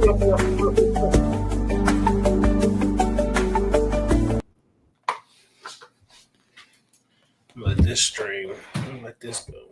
Let this stream. Let this go.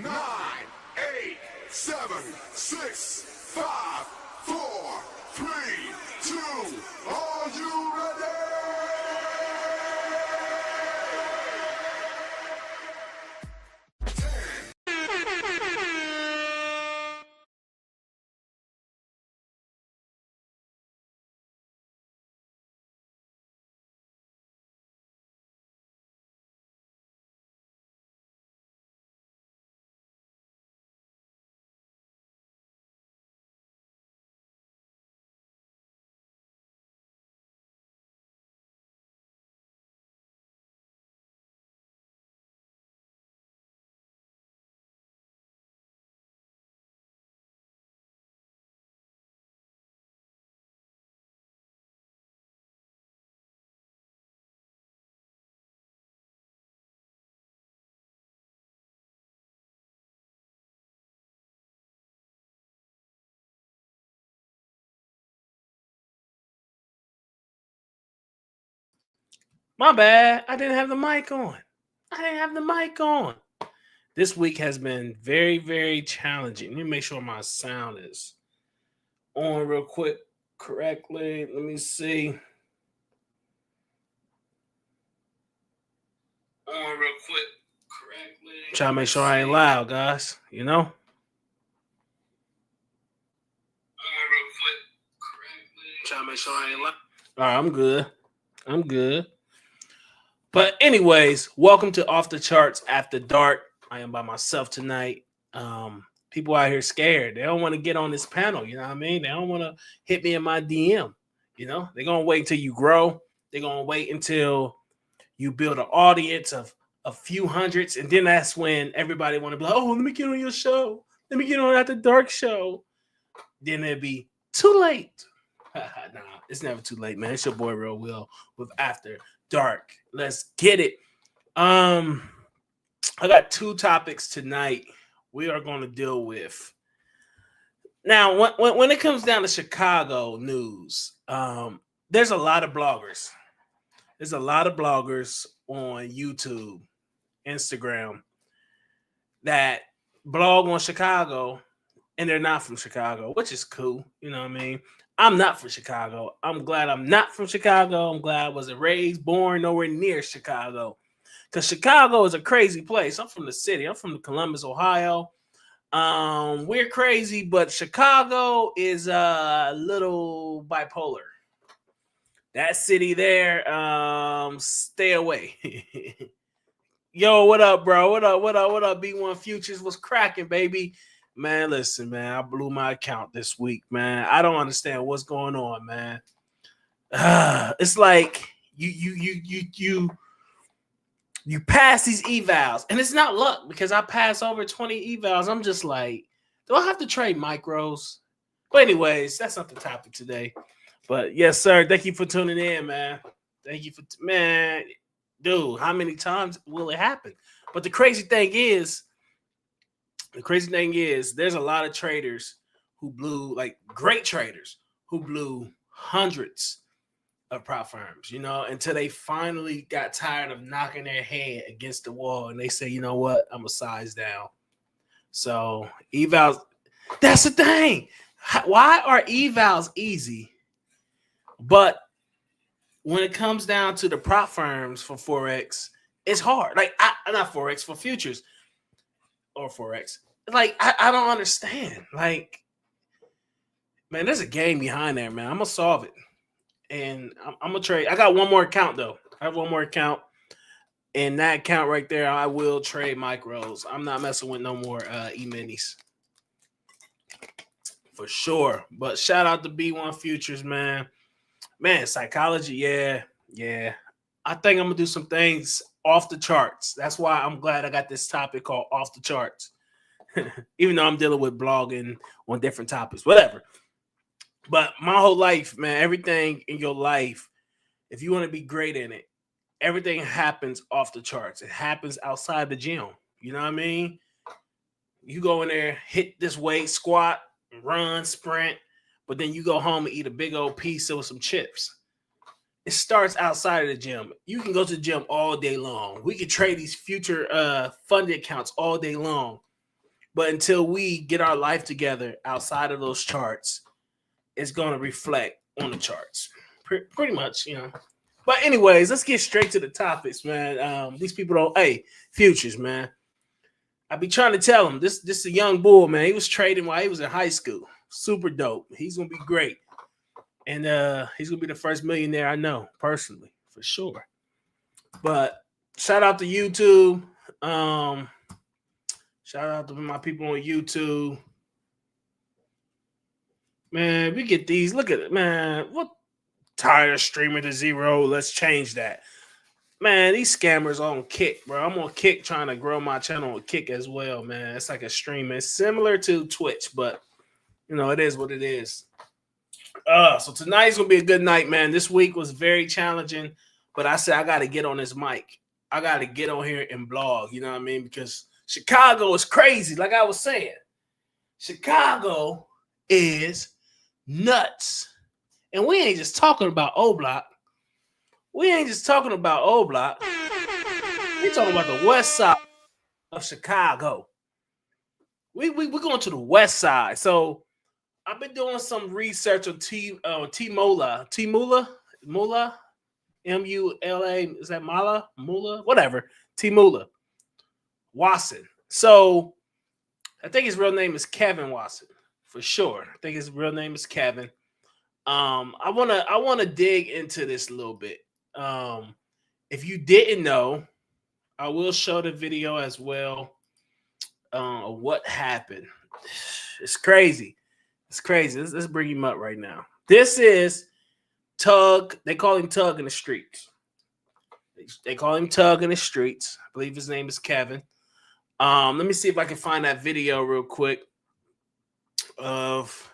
9, 8, 7, 6, 5, 4, 3, 2. Are you ready? My bad. I didn't have the mic on. This week has been very, very challenging. Let me make sure my sound is on real quick correctly. Let me see. On real quick correctly. Try to make sure I ain't loud, guys. You know? On real quick correctly. Try to make sure I ain't loud. All right, I'm good. But anyways, welcome to Off the Charts After Dark. I am by myself tonight. People out here scared. They don't want to get on this panel. You know what I mean? They don't want to hit me in my DM. You know, they're going to wait until you grow. They're going to wait until you build an audience of a few hundreds. And then that's when everybody want to be like, oh, let me get on your show. Let me get on After Dark show. Then it'll be too late. Nah, it's never too late, man. It's your boy Real Will with After Dark. Let's get it. I got two topics tonight we are going to deal with. Now, when it comes down to Chicago news, there's a lot of bloggers. There's a lot of bloggers on YouTube, Instagram that blog on Chicago, and they're not from Chicago, which is cool. You know what I mean? I'm not from Chicago. I'm glad I'm not from Chicago. I'm glad I wasn't raised, born nowhere near Chicago. Because Chicago is a crazy place. I'm from the city. I'm from Columbus, Ohio. We're crazy, but Chicago is a little bipolar. That city there, stay away. Yo, what up, bro? What up? B1 Futures was cracking, baby. Man, listen, man, I blew my account this week, man. I don't understand what's going on, man. It's like you pass these evals, and it's not luck because I passed over 20 evals. I'm just like, do I have to trade micros? But anyways, that's not the topic today. But yes, sir. Thank you for tuning in, man. Thank you for man, dude. How many times will it happen? But the crazy thing is, there's a lot of traders who blew, like great traders who blew hundreds of prop firms, you know, until they finally got tired of knocking their head against the wall and they say, you know what, I'm a size down. So evals, that's the thing. Why are evals easy? But when it comes down to the prop firms for Forex, it's hard. Like, not Forex, for futures or Forex. Like, I don't understand. Like, man, there's a game behind there, man. I'm going to solve it. And I'm going to trade. I got one more account, though. I have one more account. And that account right there, I will trade micros. I'm not messing with no more E-minis. For sure. But shout out to B1 Futures, man. Man, psychology, yeah. I think I'm going to do some things off the charts. That's why I'm glad I got this topic called Off the Charts. Even though I'm dealing with blogging on different topics, whatever. But my whole life, man, everything in your life, if you want to be great in it, everything happens off the charts. It happens outside the gym. You know what I mean? You go in there, hit this weight, squat, run, sprint, but then you go home and eat a big old pizza with some chips. It starts outside of the gym. You can go to the gym all day long. We can trade these future funded accounts all day long. But until we get our life together outside of those charts, it's going to reflect on the charts. Pretty much, you know. But anyways, let's get straight to the topics, man. These people don't, hey, futures, man. I be trying to tell him this is a young bull, man. He was trading while he was in high school. Super dope. He's gonna be great. And he's gonna be the first millionaire I know personally, for sure. But shout out to YouTube. Shout out to my people on YouTube. Man, we get these. Look at it, man. What? Tired of streaming to zero. Let's change that. Man, these scammers on Kick, bro. I'm on Kick trying to grow my channel on Kick as well, man. It's like a stream. It's similar to Twitch, but, you know, it is what it is. So tonight's going to be a good night, man. This week was very challenging, but I said I got to get on this mic. I got to get on here and blog, you know what I mean? Because Chicago is crazy, like I was saying. Chicago is nuts. And we ain't just talking about O-Block. We ain't just talking about O-Block. We're talking about the west side of Chicago. We're going to the west side. So I've been doing some research on T-Mula. Mula? M-U-L-A. Is that Mala? Mula? Whatever. T-Mula. Watson. So I think his real name is Kevin Watson. For sure. I think his real name is Kevin. I wanna dig into this a little bit. If you didn't know, I will show the video as well of what happened. It's crazy. It's crazy. Let's bring him up right now. This is Tug. They call him Tug in the streets. They call him Tug in the streets. I believe his name is Kevin. Let me see if I can find that video real quick of.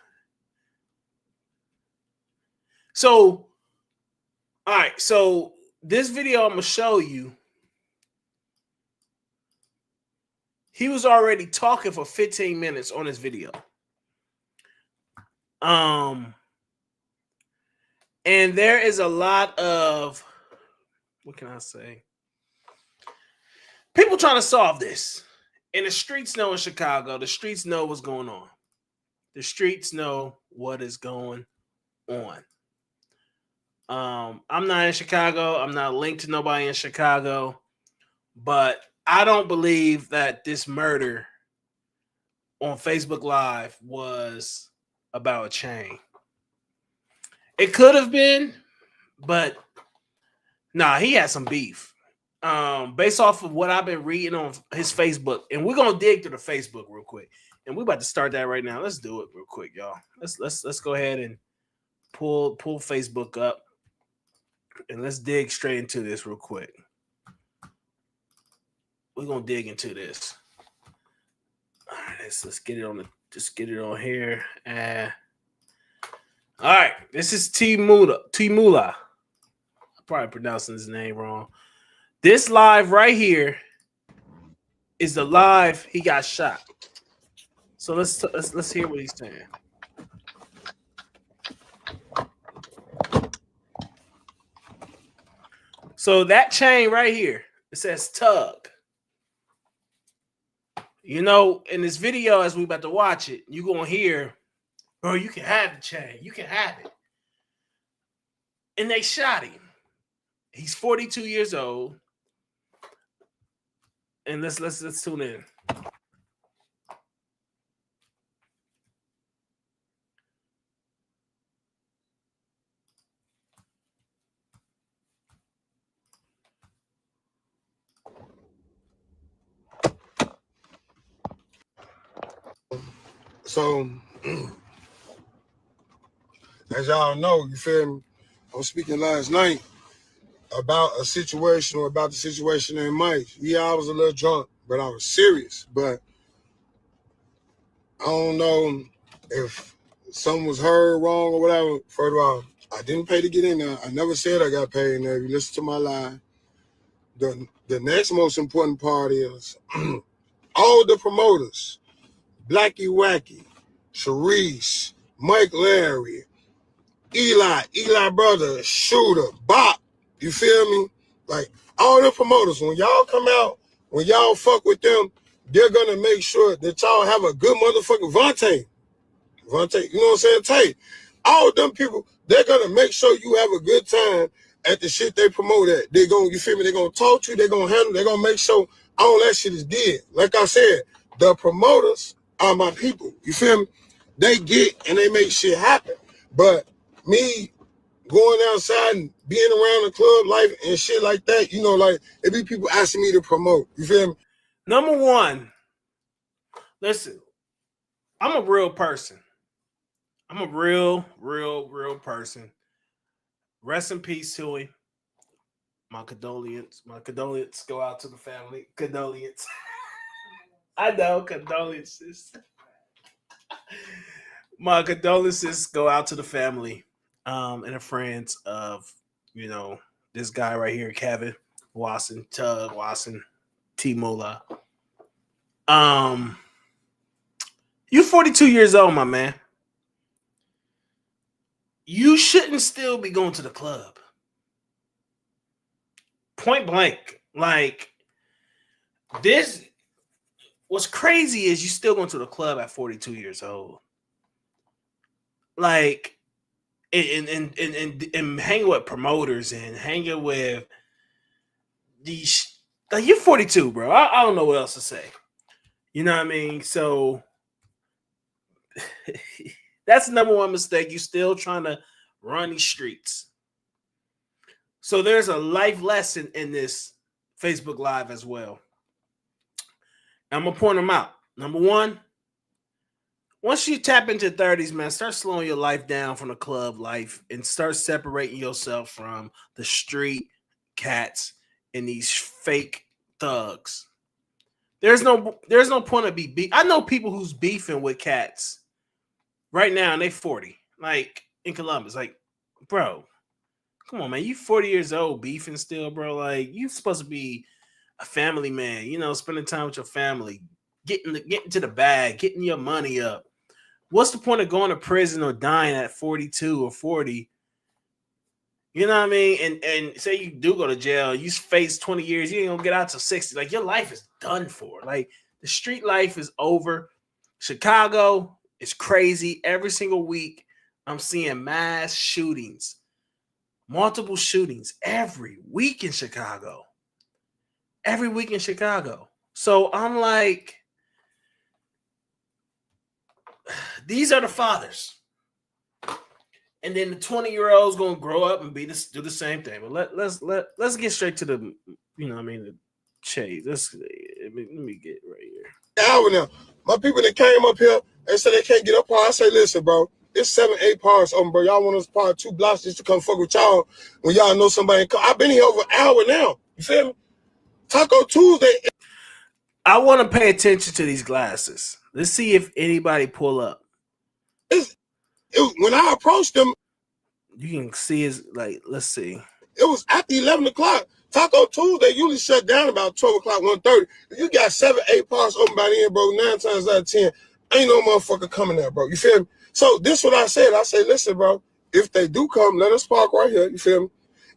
So, all right. So this video I'm gonna show you. He was already talking for 15 minutes on this video. And there is a lot of, what can I say? People trying to solve this. And the streets know in Chicago, the streets know what's going on. The streets know what is going on. I'm not in Chicago. I'm not linked to nobody in Chicago. But I don't believe that this murder on Facebook Live was about a chain. It could have been, but nah, he had some beef. Based off of what I've been reading on his Facebook, and we're gonna dig through the Facebook real quick, and we're about to start that right now. Let's do it real quick, y'all. Let's go ahead and pull Facebook up, and let's dig straight into this real quick. We're gonna dig into this. All right, let's get it on the. Just get it on here. All right, this is T-Mula. I'm probably pronouncing his name wrong. This live right here is the live he got shot. So let's hear what he's saying. So that chain right here, it says Tug. You know, in this video, as we about to watch it, you're gonna hear, bro, you can have the chain. You can have it. And they shot him. He's 42 years old. And let's tune in. So, as y'all know, you feel me? I was speaking last night about a situation or about the situation in Mike. Yeah, I was a little drunk, but I was serious. But I don't know if something was heard wrong or whatever. First of all, I didn't pay to get in there. I never said I got paid in there. If you listen to my line, the next most important part is all the promoters, Blackie Wacky, Sharice, Mike Larry, Eli Brother, Shooter, Bop, you feel me? Like, all the promoters, when y'all come out, when y'all fuck with them, they're gonna make sure that y'all have a good motherfucking Vontae, you know what I'm saying? Tay, all of them people, they're gonna make sure you have a good time at the shit they promote at. They're gonna, you feel me? They're gonna talk to you, they're gonna handle, they're gonna make sure all that shit is dead. Like I said, the promoters are my people. You feel me? They get and they make shit happen. But me going outside and being around the club life and shit like that, you know, like it be people asking me to promote. You feel me? Number one, listen, I'm a real person. I'm a real person. Rest in peace to him. My condolences go out to the family. Condolences. I know, condolences. My condolences go out to the family and the friends of, you know, this guy right here, Kevin Watson, Tug Watson, T Mola. You're 42 years old, my man. You shouldn't still be going to the club. Point blank. Like, this, what's crazy is you still going to the club at 42 years old. Like, and hanging with promoters and hanging with these, like, you're 42, bro. I don't know what else to say. You know what I mean? So that's the number one mistake. You still trying to run these streets. So there's a life lesson in this Facebook Live as well. I'm going to point them out. Number one, once you tap into 30s, man, start slowing your life down from the club life and start separating yourself from the street cats and these fake thugs. There's no point of I know people who's beefing with cats right now and they 40, like in Columbus. Like, bro, come on, man. You 40 years old beefing still, bro. Like, you supposed to be a family man, you know, spending time with your family, getting to the bag, getting your money up. What's the point of going to prison or dying at 42 or 40? You know what I mean? And say you do go to jail, you face 20 years, you ain't gonna get out till 60. Like, your life is done for. Like, the street life is over. Chicago is crazy. Every single week, I'm seeing mass shootings, multiple shootings every week in Chicago. Every week in Chicago. So I'm like, these are the fathers. And then the 20-year-old's gonna grow up and do the same thing. But let's get straight to the, you know what I mean, the shade. Let me get right here. Hour now. My people that came up here and said they can't get up here, I say, listen, bro, it's 7, 8 parts on, bro. Y'all want us to part 2 blocks just to come fuck with y'all when y'all know somebody. I've been here over an hour now. You feel me? Taco Tuesday. I want to pay attention to these glasses. Let's see if anybody pull up. When I approached them, you can see is like, let's see. It was after 11 o'clock. Taco Tuesday usually shut down about 12 o'clock, 1:30. If you got 7, 8 parts open by then, bro, 9 times out of 10, ain't no motherfucker coming there, bro. You feel me? So this what I said. I say, listen, bro, if they do come, let us park right here. You feel me?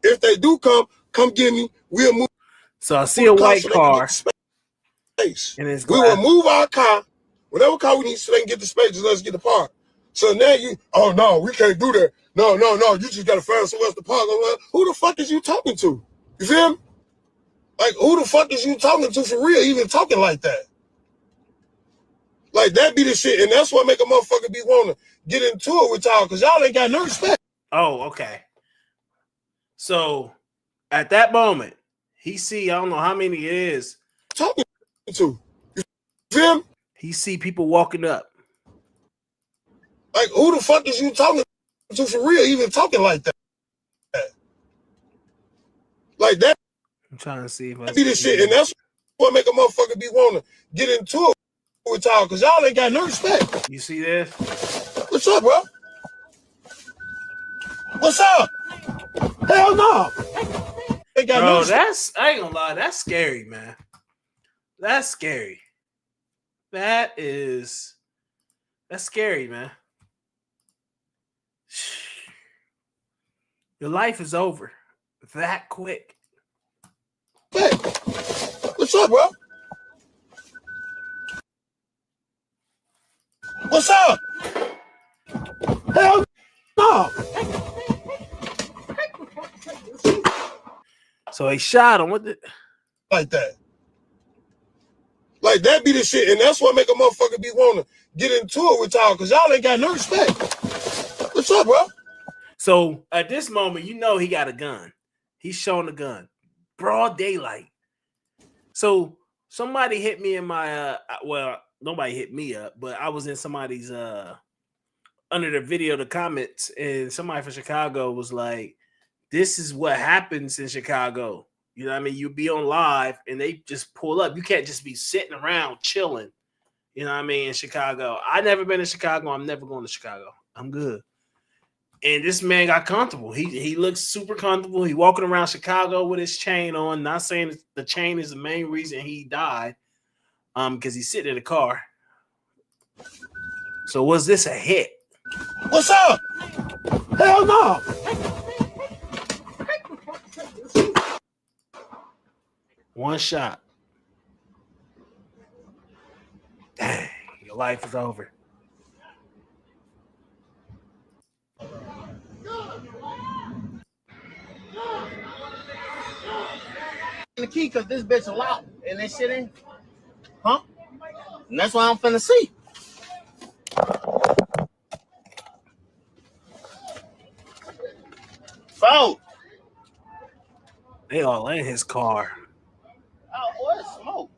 If they do come get me. We'll move. So I see a white car. Space. We will move our car, whatever car we need, so they can get the space. Just let's get the park. So now oh no, we can't do that. No, you just gotta find somewhere else to park. Who the fuck is you talking to? You feel me? Like, who the fuck is you talking to for real, even talking like that? Like, that be the shit, and that's what make a motherfucker be wanting to get into it with y'all, because y'all ain't got no respect. Oh, okay. So, at that moment, he see, I don't know how many it is. Talking to. You feel me? He see people walking up. Like, who the fuck is you talking to for real, even talking like that? Like that. I'm trying to see if I be the shit, and that's what make a motherfucker be wanting to get into it with y'all, because y'all ain't got no respect. You see this? What's up, bro? What's up? Hell no. Bro, that's, I ain't gonna lie, that's scary, man. That's scary. That's scary, man. Your life is over that quick. Hey, what's up, bro? What's up? Hell no. So he shot him. What the? Like that. Like that be the shit. And that's what make a motherfucker be wanting to get into it with y'all, because y'all ain't got no respect. What's up, bro? So at this moment, you know he got a gun. He's showing a gun. Broad daylight. So somebody hit me in my well, nobody hit me up, but I was in somebody's under the video, the comments, and somebody from Chicago was like, this is what happens in Chicago. You know what I mean? You be on live and they just pull up. You can't just be sitting around chilling. You know what I mean? In Chicago. I never been to Chicago. I'm never going to Chicago. I'm good. And this man got comfortable. He looks super comfortable. He walking around Chicago with his chain on. Not saying the chain is the main reason he died. Because he's sitting in the car. So was this a hit? What's up? Hell no. One shot. Dang, your life is over. The key because this bitch loud and that shit ain't, huh? And that's why I'm finna see. Foul. They all in his car. Oh, boy, it's smoke.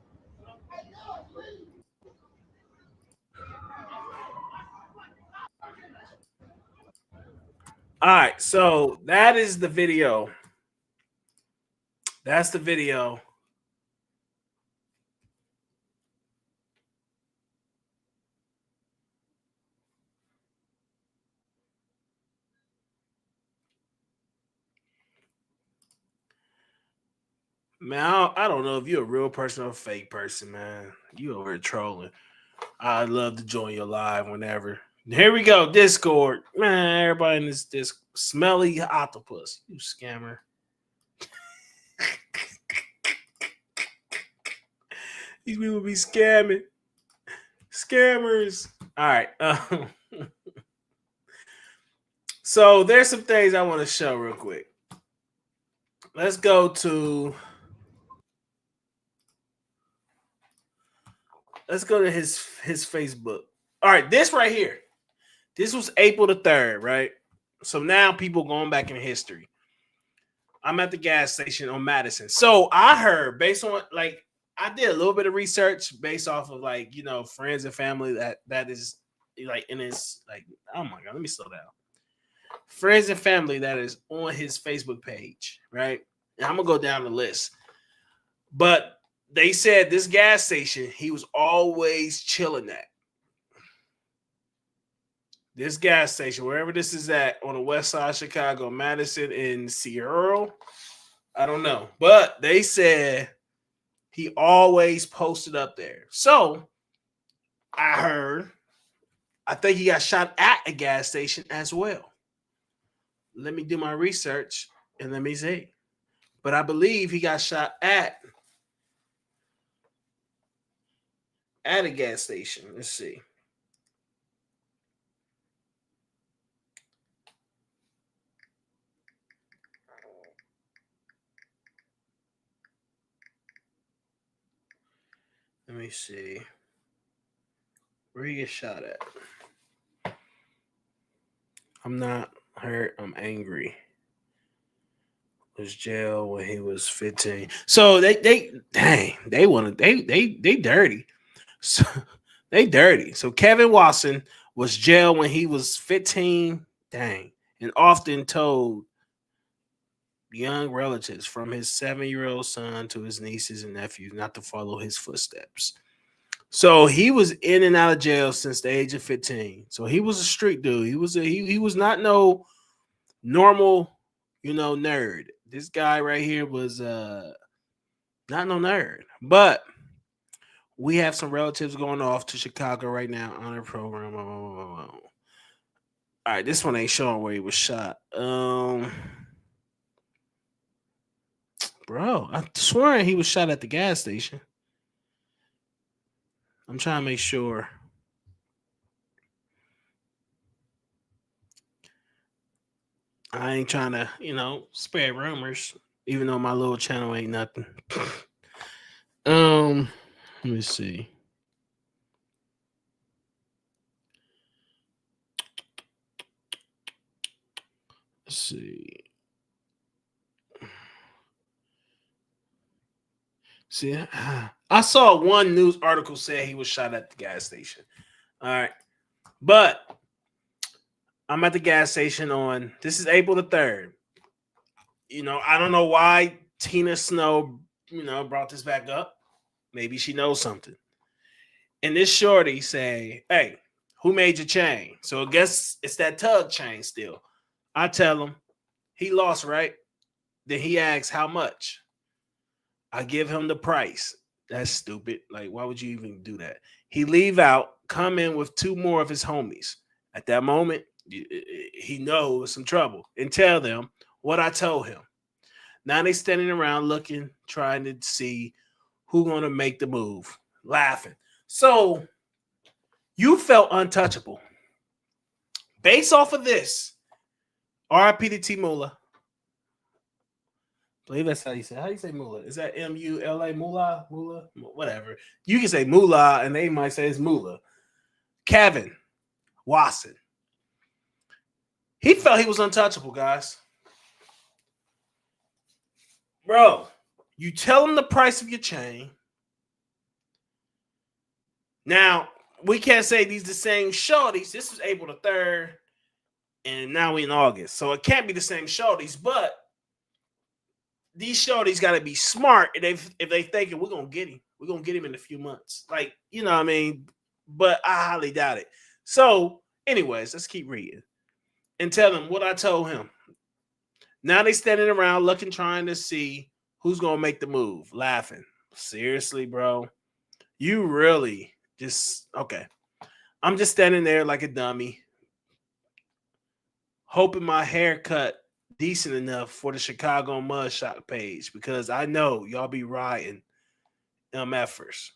All right, so that is the video. That's the video. Man, I don't know if you're a real person or a fake person, man. You over here trolling. I'd love to join your live whenever. Here we go, Discord. Man, everybody in this smelly octopus. You scammer. These people be scamming. Scammers. All right. So there's some things I want to show real quick. Let's go to his Facebook. All right, this right here. This was April the 3rd, right? So now people going back in history. I'm at the gas station on Madison. So I heard, based on like, I did a little bit of research based off of like, you know, friends and family that is like in his like, oh my God, let me slow down. Friends and family that is on his Facebook page, right? And I'm gonna go down the list. But they said this gas station, he was always chilling at. This gas station, wherever this is at, on the west side of Chicago, Madison and Sierra, I don't know. But they said he always posted up there. So I think he got shot at a gas station as well. Let me do my research and let me see. But I believe he got shot at a gas station. Let's see. Let me see. Where he get shot at? I'm not hurt. I'm angry. Was jail when he was 15. So they dirty. So they dirty. So Kevin Watson was jailed when he was 15. Dang. And often told young relatives from his 7-year-old son to his nieces and nephews not to follow his footsteps. So he was in and out of jail since the age of 15. So he was a street dude. He was not no normal, you know, nerd. This guy right here was not no nerd. But we have some relatives going off to Chicago right now on our program. All right, this one ain't showing where he was shot. Bro, I swear he was shot at the gas station. I'm trying to make sure. I ain't trying to, spread rumors, even though my little channel ain't nothing. Let me see. Let's see. See, I saw one news article say he was shot at the gas station. All right. But I'm at the gas station this is April the 3rd. I don't know why Tina Snow, brought this back up. Maybe she knows something. And this shorty say, hey, who made your chain? So I guess it's that Tug chain still. I tell him, he lost, right? Then he asks, how much? I give him the price. That's stupid. Like, why would you even do that? He leave out, come in with 2 more of his homies. At that moment, he knows some trouble and tell them what I told him. Now they standing around looking, trying to see who gonna make the move, laughing. So you felt untouchable. Based off of this, RIP to T Mula. I believe that's how you say. How do you say Mula? Is that M-U-L-A? Mula? Mula? Whatever. You can say Mula, and they might say it's Mula. Kevin Watson. He felt he was untouchable, guys. Bro, you tell him the price of your chain. Now, we can't say these the same shorties. This was April the 3rd, and now we in August. So it can't be the same shorties, but these shorties got to be smart if they thinking we're going to get him. We're going to get him in a few months. Like, you know what I mean? But I highly doubt it. So, anyways, let's keep reading. And tell him what I told him. Now they standing around looking, trying to see who's going to make the move. Laughing. Seriously, bro? You really just, okay. I'm just standing there like a dummy, hoping my haircut decent enough for the Chicago Mudshot page because I know y'all be riding MFers.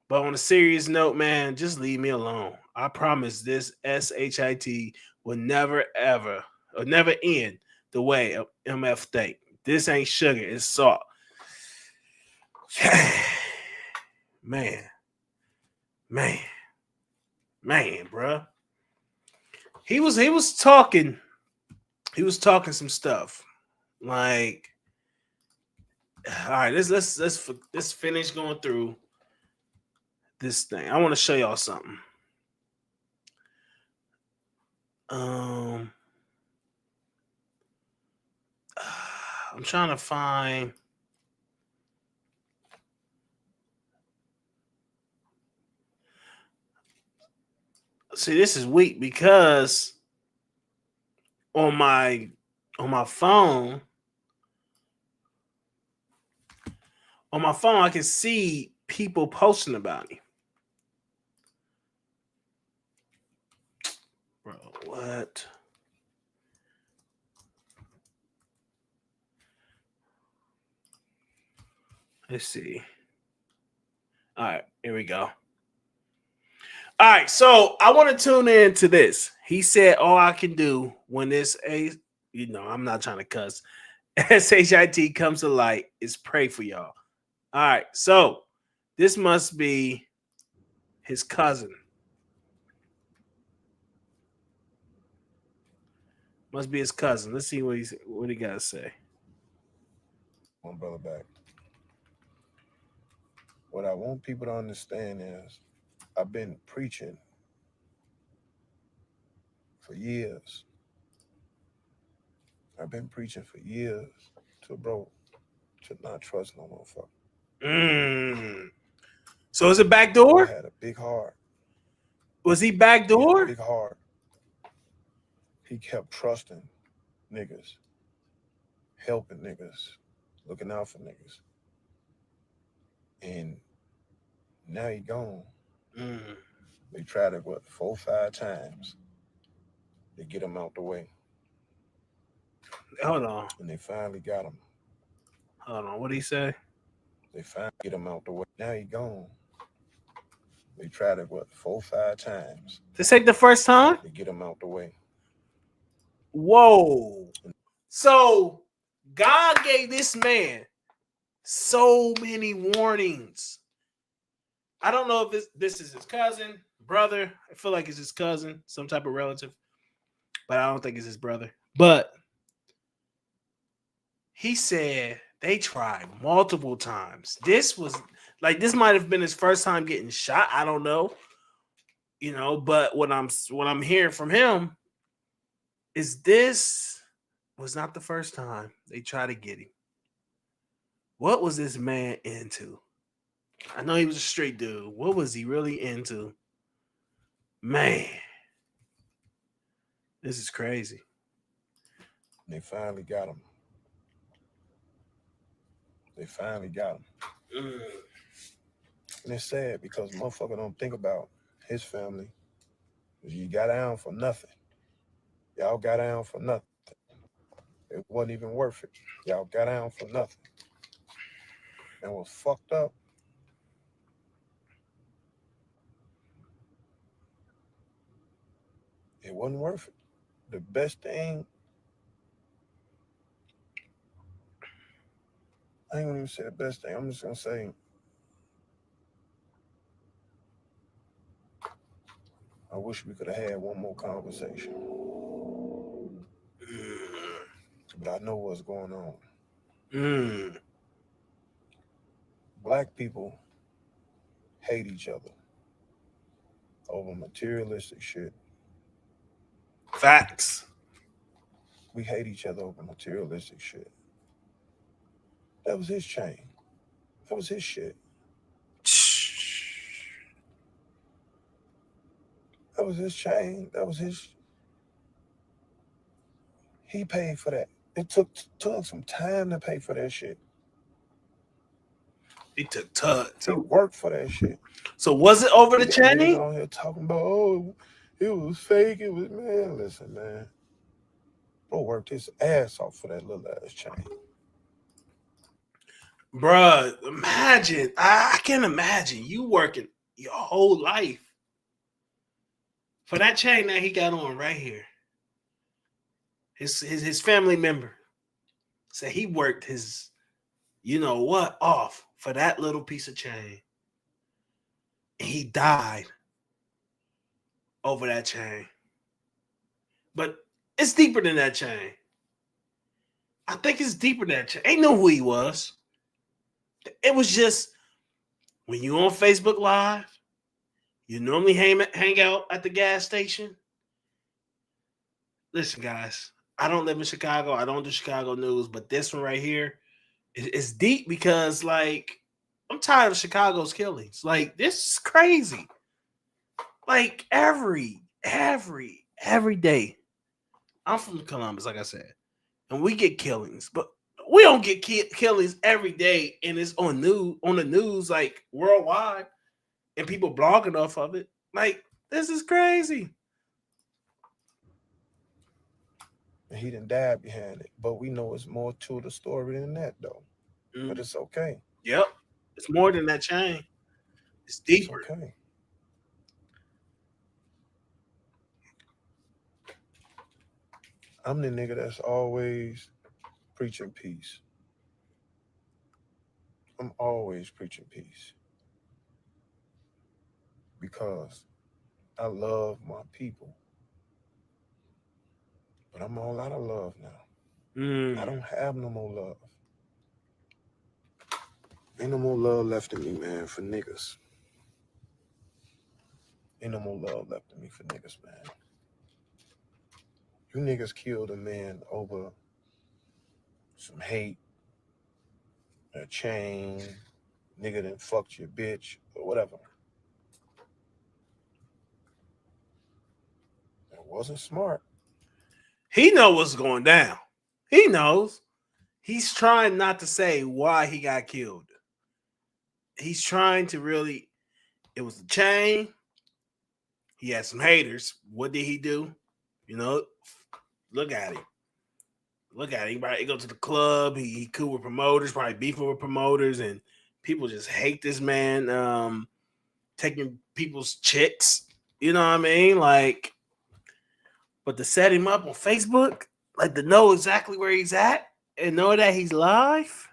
But on a serious note, man, just leave me alone. I promise this SHIT will never ever or never end the way MF think. This ain't sugar, it's salt. Man, bruh. He was talking some stuff. Like, all right, let's finish going through this thing. I want to show y'all something. I'm trying to find. See, this is weak because on my phone, I can see people posting about me. Bro, what? Let's see. All right, here we go. All right, so I want to tune in to this. He said, all I can do when this, I'm not trying to cuss, SHIT comes to light is pray for y'all. All right, so this must be his cousin. Must be his cousin. Let's see what he got to say. One brother back. What I want people to understand is I've been preaching for years. I've been preaching for years to bro to not trust no motherfucker. So is it backdoor? I had a big heart. Was he backdoor? Big heart. He kept trusting niggas, helping niggas, looking out for niggas. And now he gone. They tried it, 4 or 5 times to get him out the way. Hold on. And they finally got him. Hold on. What'd he say? They finally get him out the way. Now he gone. They tried it, 4 or 5 times. This ain't the first time? To get him out the way. Whoa. So God gave this man so many warnings. I don't know if this is his cousin, brother. I feel like it's his cousin, some type of relative, but I don't think it's his brother. But he said they tried multiple times. This might have been his first time getting shot. I don't know. But what I'm hearing from him is this was not the first time they tried to get him. What was this man into? I know he was a straight dude. What was he really into? Man, this is crazy. They finally got him. And it's sad because motherfucker don't think about his family. You got down for nothing. Y'all got down for nothing. It wasn't even worth it. Y'all got down for nothing. And was fucked up. It wasn't worth it. The best thing, I ain't gonna even say the best thing. I'm just gonna say, I wish we could have had one more conversation. But I know what's going on. Black people hate each other over materialistic shit. Facts. We hate each other over materialistic shit. That was his chain. That was his shit. That was his chain. That was his. He paid for that. It took some time to pay for that shit. He took work for that shit. So was it over the chain? He on here talking about, oh, it was fake. It was, man, listen, man. Bro worked his ass off for that little ass chain. Bruh, imagine. I can't imagine you working your whole life for that chain that he got on right here. His family member said he worked his, off for that little piece of chain. And he died over that chain. But it's deeper than that chain. I think it's deeper than that chain. Ain't know who he was. It was just when you on Facebook Live, you normally hang out at the gas station. Listen, guys, I don't live in Chicago. I don't do Chicago news, but this one right here is deep because, like, I'm tired of Chicago's killings. Like, this is crazy. Like, every day. I'm from Columbus, like I said, and we get killings, but we don't get killings every day, and it's on the news, like, worldwide, and people blogging off of it. Like, this is crazy. And he didn't die behind it, but we know it's more to the story than that, though. But it's okay. Yep, it's more than that chain. It's deeper. It's okay. I'm the nigga that's always preaching peace. I'm always preaching peace. Because I love my people. But I'm all out of love now. I don't have no more love. Ain't no more love left in me, man, for niggas. Ain't no more love left in me for niggas, man. You niggas killed a man over some hate, a chain, nigga done fucked your bitch, or whatever. It wasn't smart. He knows what's going down. He knows. He's trying not to say why he got killed. He's trying to really, it was the chain. He had some haters. What did he do? Look at him. Look at him. He go to the club. He cool with promoters, probably beefing with promoters, and people just hate this man taking people's chicks. You know what I mean? Like, But to set him up on Facebook, like to know exactly where he's at and know that he's live,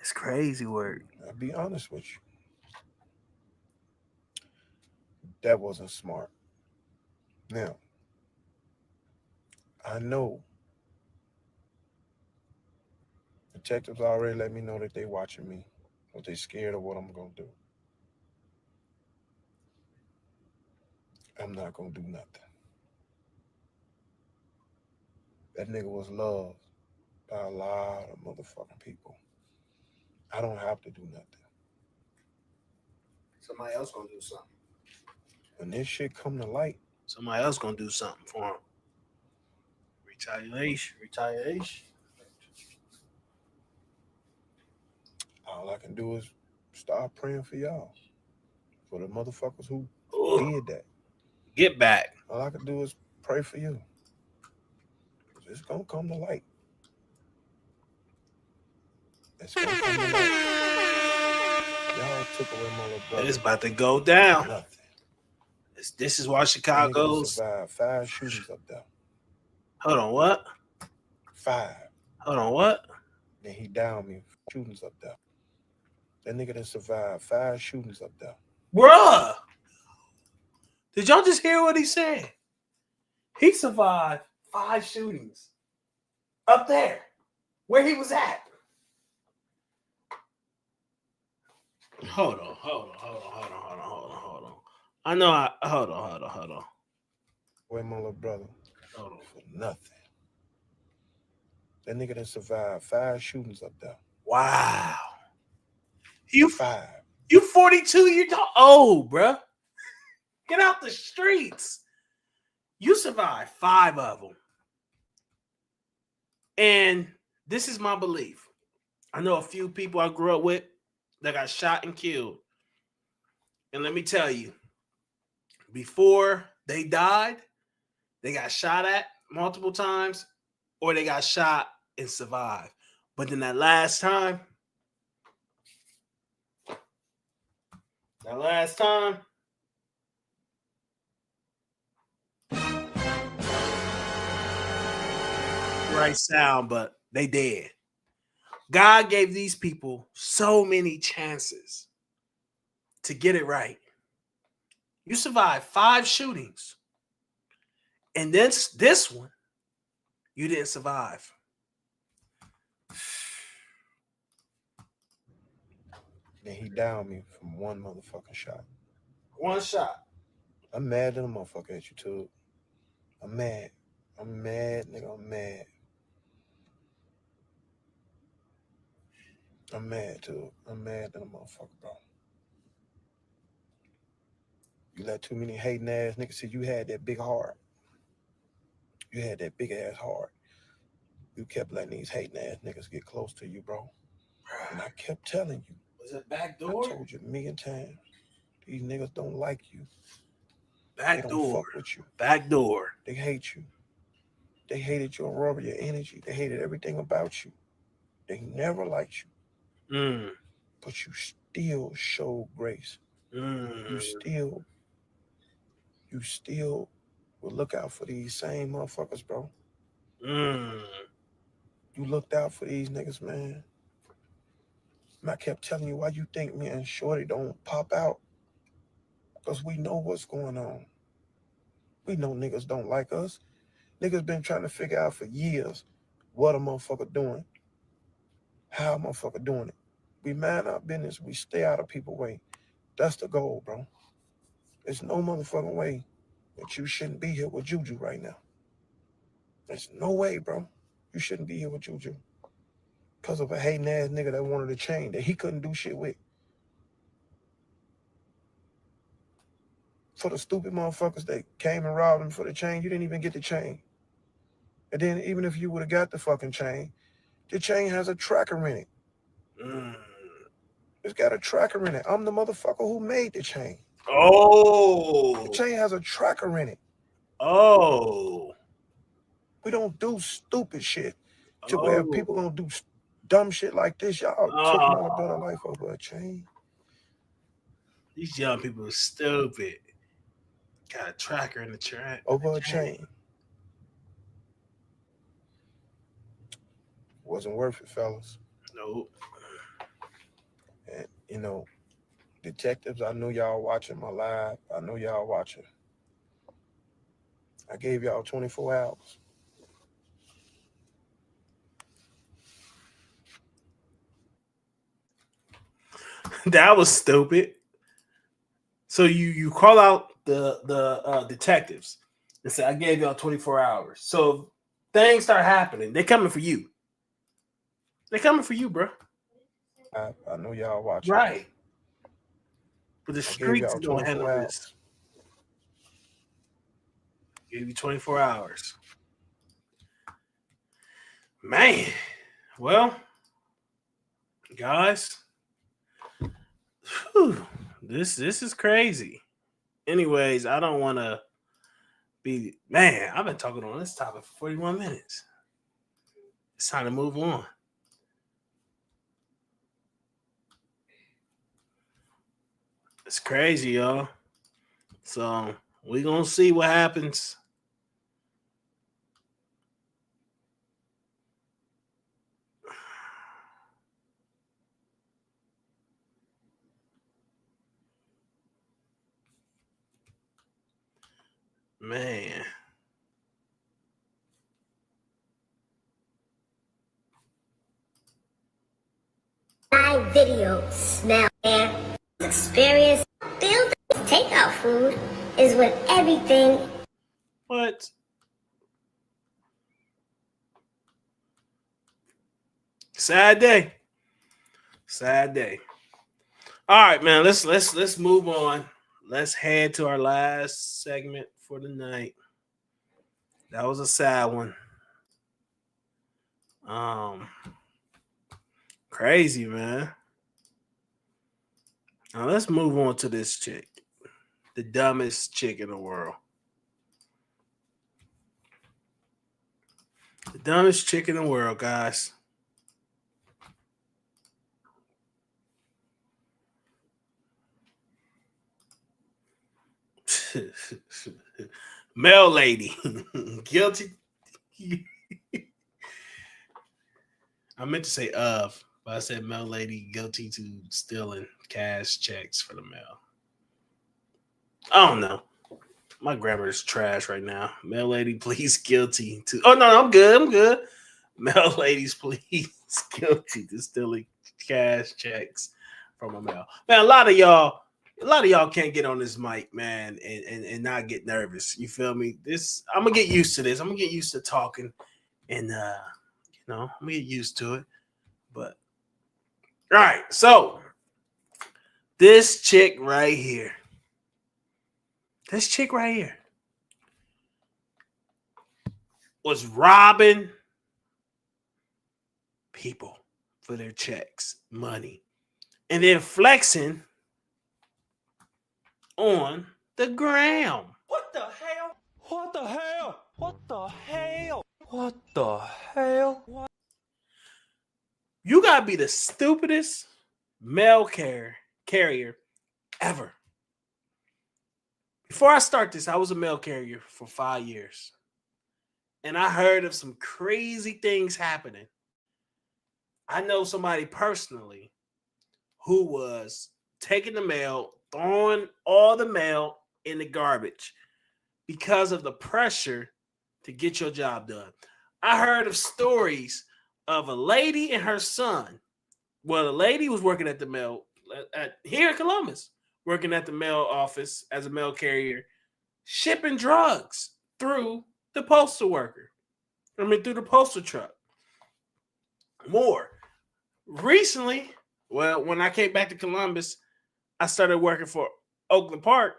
it's crazy work. I'll be honest with you. That wasn't smart. Now, I know detectives already let me know that they watching me, but they scared of what I'm gonna do. I'm not gonna do nothing. That nigga was loved by a lot of motherfucking people. I don't have to do nothing. Somebody else gonna do something. When this shit come to light, Somebody else gonna do something for him. Retaliation. all I can do is start praying for y'all. For the motherfuckers who did that. Get back. All I can do is pray for you. It's gonna come to light. It's gonna come to light. Y'all took away my little brother. It's about to go down. Nothing. This is why Chicago's survived 5 shootings up there. Hold on, what? 5. Hold on, what? Then he downed me. Shootings up there. That nigga done survived 5 shootings up there. Bruh. Did y'all just hear what he said? He survived 5 shootings up there where he was at. Hold on. I know hold on. Where my little brother? Hold on. For nothing. That nigga done survived 5 shootings up there. Wow. You 5. You 42 years old, bruh. Get out the streets. You survived 5 of them. And this is my belief. I know a few people I grew up with that got shot and killed. And let me tell you, before they died, they got shot at multiple times or they got shot and survived. But then that last time, right sound, but they dead. God gave these people so many chances to get it right. You survived 5 shootings. And this one, you didn't survive. Then he downed me from 1 motherfucking shot. 1 shot. I'm mad at a motherfucker at you, too. I'm mad, nigga. I'm mad. I'm mad, too. I'm mad at a motherfucker, bro. You let too many hating ass niggas see you had that big heart. You had that big ass heart. You kept letting these hating ass niggas get close to you, bro. And I kept telling you. Was it backdoor? I told you a million times. These niggas don't like you. Backdoor. They don't fuck with you. Backdoor. They hate you. They hated your aura, your energy. They hated everything about you. They never liked you. But you still showed grace. You still will look out for these same motherfuckers, bro. You looked out for these niggas, man. And I kept telling you why you think me and Shorty don't pop out. Because we know what's going on. We know niggas don't like us. Niggas been trying to figure out for years what a motherfucker doing. How a motherfucker doing it. We mind our business. We stay out of people's way. That's the goal, bro. There's no motherfucking way that you shouldn't be here with Juju right now. There's no way, bro. You shouldn't be here with Juju. Because of a hating ass nigga that wanted a chain that he couldn't do shit with. For the stupid motherfuckers that came and robbed him for the chain, you didn't even get the chain. And then even if you would have got the fucking chain, the chain has a tracker in it. It's got a tracker in it. I'm the motherfucker who made the chain. Oh. The chain has a tracker in it. Oh. We don't do stupid shit to where people gonna do dumb shit like this. Y'all took my brother life over a chain. These young people are stupid. Got a tracker in the track. Over a chain. wasn't worth it, fellas. Nope. And detectives, I know y'all watching my live. I know y'all watching. I gave y'all 24 hours. That was stupid. So you call out the detectives and say, I gave y'all 24 hours. So things start happening. They're coming for you. They're coming for you, bro. I know y'all watching. Right. But the I gave streets y'all don't handle 24 this. hours. Gave you 24 hours. Man. Well, guys. Whew, this is crazy. Anyways, I don't want to be, man, I've been talking on this topic for 41 minutes. It's time to move on. It's crazy, y'all. So we're going to see what happens. Man. Live videos now and experience build takeout food is when everything. What? Sad day. Sad day. All right, man. Let's move on. Let's head to our last segment for the night. That was a sad one. Crazy, man. Now let's move on to this chick. The dumbest chick in the world. The dumbest chick in the world, guys. Mel lady. Guilty. I meant to say of, but I said Mel lady guilty to stealing cash checks for the mail. I don't know. My grammar is trash right now. Mel lady, please guilty to. Oh no, I'm good. Mel ladies, please guilty to stealing cash checks from a mail. Man, a lot of y'all can't get on this mic, man, and not get nervous. You feel me? I'm gonna get used to this. I'm gonna get used to talking, and I'm gonna get used to it. But all right, so this chick right here. This chick right here was robbing people for their checks, money, and then flexing on the ground. What the hell? What the hell? What the hell? What the hell? What? You gotta be the stupidest mail carrier ever. Before I start this, I was a mail carrier for 5 years. And I heard of some crazy things happening. I know somebody personally who was taking the mail, throwing all the mail in the garbage because of the pressure to get your job done. I heard of stories of a lady and her son. Well, the lady was working at the mail here in Columbus, working at the mail office as a mail carrier, shipping drugs through the postal worker. Through the postal truck. More. Recently, well, when I came back to Columbus, I started working for Oakland Park.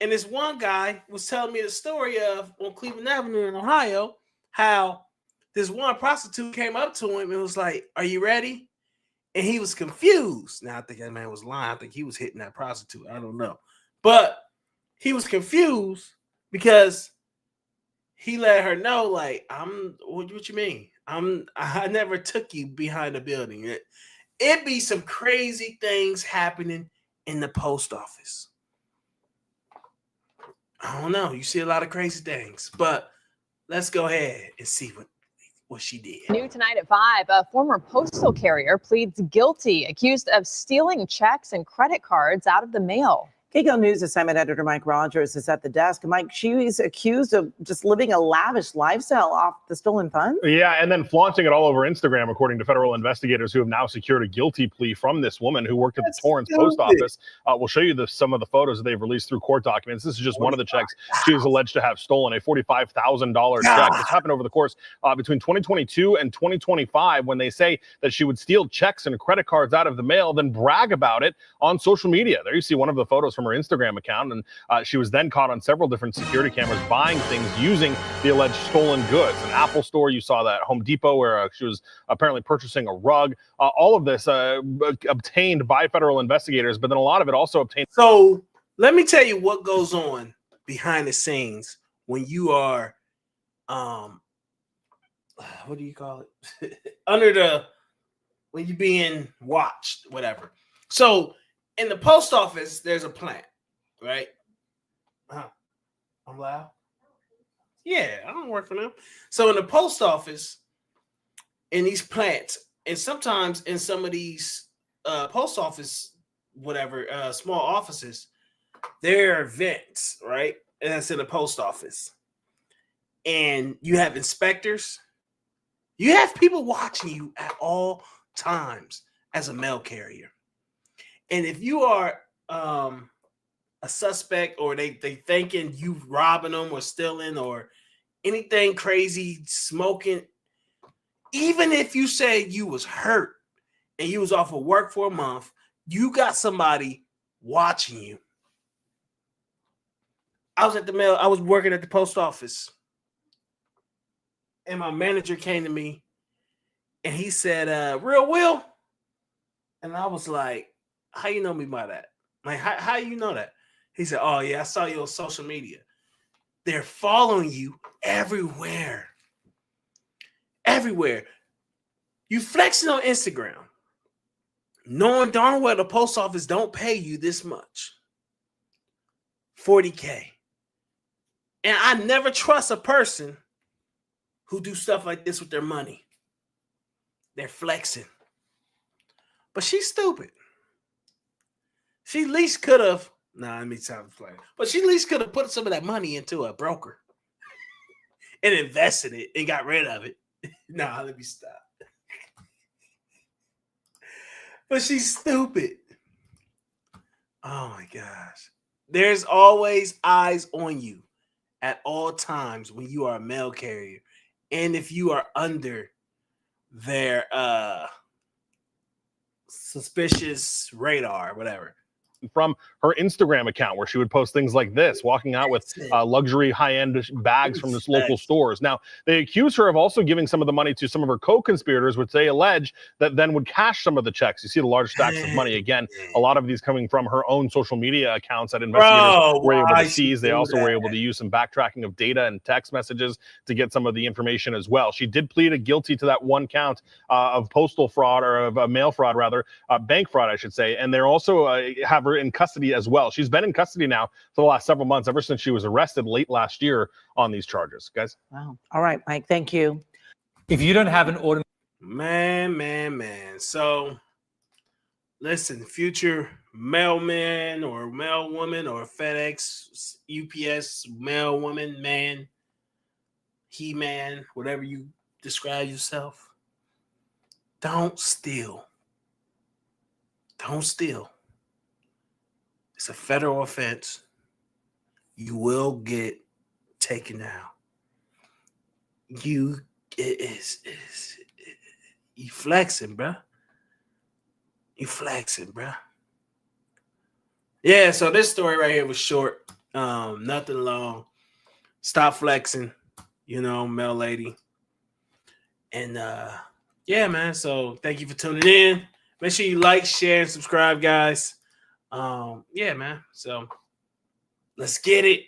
And this one guy was telling me the story of on Cleveland Avenue in Ohio, how this one prostitute came up to him and was like, "Are you ready?" And he was confused. Now, I think that man was lying. I think he was hitting that prostitute. I don't know. But he was confused because he let her know, like, what you mean? I never took you behind the building. It be some crazy things happening in the post office. I don't know. You see a lot of crazy things, but let's go ahead and see what what she did. New tonight at 5, a former postal carrier pleads guilty, accused of stealing checks and credit cards out of the mail. KCAL News assignment editor Mike Rogers is at the desk. Mike, she's accused of just living a lavish lifestyle off the stolen funds. Yeah, and then flaunting it all over Instagram, according to federal investigators who have now secured a guilty plea from this woman who worked at the Torrance Post Office. We'll show you some of the photos that they've released through court documents. This is just one of the checks she was alleged to have stolen, a $45,000 check. This happened over the course between 2022 and 2025 when they say that she would steal checks and credit cards out of the mail, then brag about it on social media. There you see one of the photos from her Instagram account, and she was then caught on several different security cameras buying things using the alleged stolen goods. An Apple store, you saw that, Home Depot, where she was apparently purchasing a rug. All of this obtained by federal investigators, but then a lot of it also obtained. So let me tell you what goes on behind the scenes when you are, what do you call it? When you're being watched, whatever. So in the post office, there's a plant, right? I'm loud. Yeah, I don't work for them. So in the post office, in these plants, and sometimes in some of these post office, whatever, small offices, there are vents, right? And that's in the post office. And you have inspectors. You have people watching you at all times as a mail carrier. And if you are a suspect, or they thinking you robbing them or stealing or anything crazy, smoking, even if you say you was hurt and you was off of work for a month, you got somebody watching you. I was working at the post office, and my manager came to me and he said, "Real Will?" And I was like, "How you know me by that? Like, how you know that?" He said, "Oh yeah, I saw you on social media. They're following you everywhere. Everywhere. You flexing on Instagram, knowing darn well the post office don't pay you this much. $40K. And I never trust a person who do stuff like this with their money. They're flexing. But she's stupid. She at least could have, let me sound like, but she at least could have put some of that money into a broker and invested it and got rid of it. Let me stop. But she's stupid. Oh my gosh. There's always eyes on you at all times when you are a mail carrier. And if you are under their suspicious radar, whatever. From her Instagram account, where she would post things like this, walking out with luxury high-end bags from this local stores. Now, they accuse her of also giving some of the money to some of her co-conspirators, which they allege that then would cash some of the checks. You see the large stacks of money. Again, a lot of these coming from her own social media accounts that investigators were able to seize. They also were able to use some backtracking of data and text messages to get some of the information as well. She did plead guilty to that one count of postal fraud, or of mail fraud, rather, bank fraud, I should say. And they're also have her in custody as well. She's been in custody now for the last several months, ever since she was arrested late last year on these charges. Guys? Wow. All right, Mike, thank you. If you don't have an order, Man. So listen, future mailman or mailwoman or FedEx, UPS, mailwoman, man, He-Man, whatever you describe yourself, don't steal. Don't steal. It's a federal offense. You will get taken out. You flexing, bruh. You flexing, bruh. Yeah, so this story right here was short. Nothing long. Stop flexing, mail lady. And yeah, man. So thank you for tuning in. Make sure you like, share, and subscribe, guys. Yeah, man. So let's get it.